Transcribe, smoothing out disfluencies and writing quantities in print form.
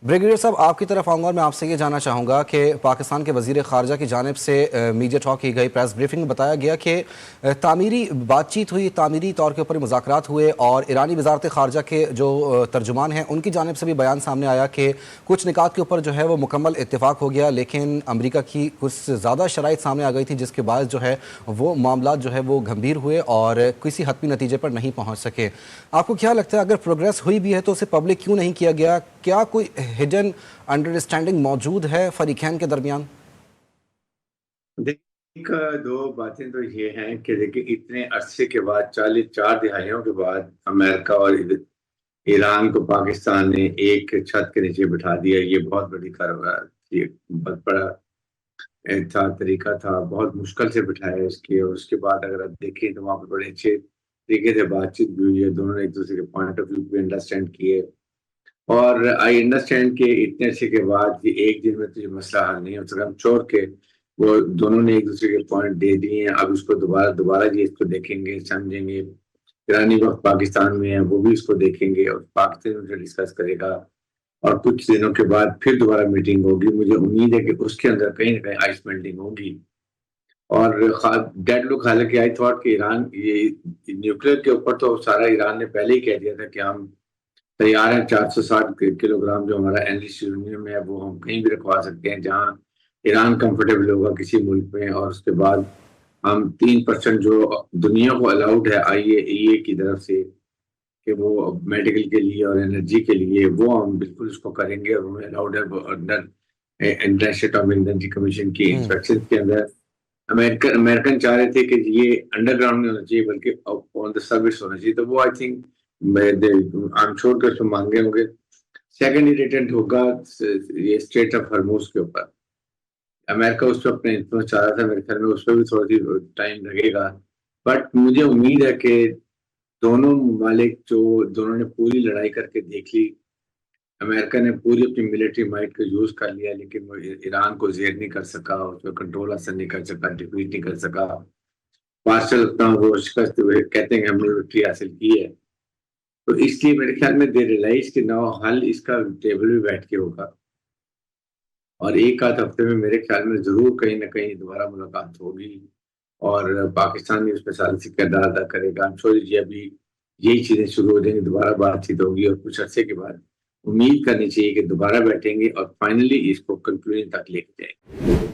Brigadier साहब, आपकी तरफ आऊँगा और मैं आपसे ये जानना चाहूँगा कि पाकिस्तान के वज़ीर ख़ारजा की जानिब से मीडिया टॉक की गई, प्रेस ब्रीफिंग में बताया गया कि तामीरी बातचीत हुई, तामीरी तौर के ऊपर मुज़ाकरात हुए और ईरानी वज़ारत ख़ारजा के जो तर्जुमान हैं उनकी जानिब से भी बयान सामने आया कि कुछ निकात के ऊपर जो है वो मुकम्मल इत्तेफाक हो गया, लेकिन अमरीका की कुछ ज़्यादा शराइत सामने आ गई थी जिसके बाद जो है वो मामला जो है वो गंभीर हुए और किसी हतमी नतीजे पर नहीं पहुँच सके। आपको क्या लगता है, अगर प्रोग्रेस हुई भी है तो उसे पब्लिक क्यों नहीं किया गया? क्या कोई हिडन अंडरस्टैंडिंग मौजूद है फरीकैन के दरमियान? देखिए, दो बातें तो ये हैं कि देखिए इतने अरसे के बाद 4 दिहाइयों के बाद अमेरिका और ईरान को पाकिस्तान ने एक छत के नीचे बिठा दिया। ये बहुत बड़ी कार्रवाई थी, बहुत बड़ा तरीका था, बहुत मुश्किल से बिठाया इसकी। और उसके बाद अगर आप देखें तो वहाँ पर बड़े अच्छे तरीके से बातचीत भी हुई है, दोनों ने एक दूसरे के पॉइंट ऑफ व्यू भी अंडरस्टैंड किए। और आई अंडरस्टैंड के इतने अरसे के बाद कि एक दिन में तो ये मसला हल नहीं हो सका, हम छोड़ के वो दोनों ने एक दूसरे के पॉइंट दे दिए हैं। अब इसको दोबारा दोबारा ये इसको देखेंगे, समझेंगे। ईरानी वक्त पाकिस्तान में है, वो भी इसको देखेंगे और पाकिस्तान उनसे डिस्कस करेगा और कुछ दिनों के बाद फिर दोबारा मीटिंग होगी। मुझे उम्मीद है कि उसके अंदर कहीं ना कहीं आइस मेल्टिंग होगी। और डेडलॉक, हालांकि आई थॉट कि ईरान ये न्यूक्लियर के ऊपर तो सारा ईरान ने पहले ही कह दिया था कि हम तैयार है। 460 किलोग्राम जो हमारा एनरिच्ड यूरेनियम है वो हम कहीं भी रखवा सकते हैं जहां ईरान कंफर्टेबल होगा किसी मुल्क में। और उसके बाद हम 3% जो दुनिया को अलाउड है IAEA की तरफ से कि वो मेडिकल के लिए और एनर्जी के लिए, वो हम बिल्कुल उसको करेंगे और हमें अलाउड है under international atomic energy commission की इंस्पेक्शन के अंदर। अमेरिकन चाह रहे थे कि ये अंडरग्राउंड नहीं होना चाहिए बल्कि ऑन द सर्विस होना चाहिए, तो वो I think I am sure कि उसको मांगे होंगे। सेकेंड इरिटेंट होगा ये स्ट्रेट ऑफ हॉर्मुज के ऊपर। अमेरिका उस पर अपने इन्फ्लुएंस चाह रहा था, मेरे ख्याल में उस पर भी थोड़ा सी टाइम लगेगा। बट मुझे उम्मीद है कि दोनों ममालिक जो दोनों ने पूरी लड़ाई करके देख ली, अमेरिका ने पूरी अपनी मिलिट्री माइट का यूज कर लिया लेकिन वो ईरान को जेर नहीं कर सका, उस पर कंट्रोल हासिल नहीं कर सका, डिफीट नहीं कर सका। पार्शल उतना वो शिकस्त हुए, कहते हैं हमने विक्ट्री हासिल की है। तो इसलिए मेरे ख्याल में दे रियलाइज कि ना हल इसका टेबल में बैठ के होगा और एक आध हफ्ते में मेरे ख्याल में जरूर कहीं ना कहीं दोबारा मुलाकात होगी और पाकिस्तान भी उसमें सालिसी किरदार अदा करेगा। छोड़ दीजिए, अभी यही चीजें शुरू हो जाएंगी, दोबारा बातचीत होगी और कुछ अरसे के बाद उम्मीद करनी चाहिए कि दोबारा बैठेंगे और फाइनली इसको कंक्लूजन तक लेके जाएंगे।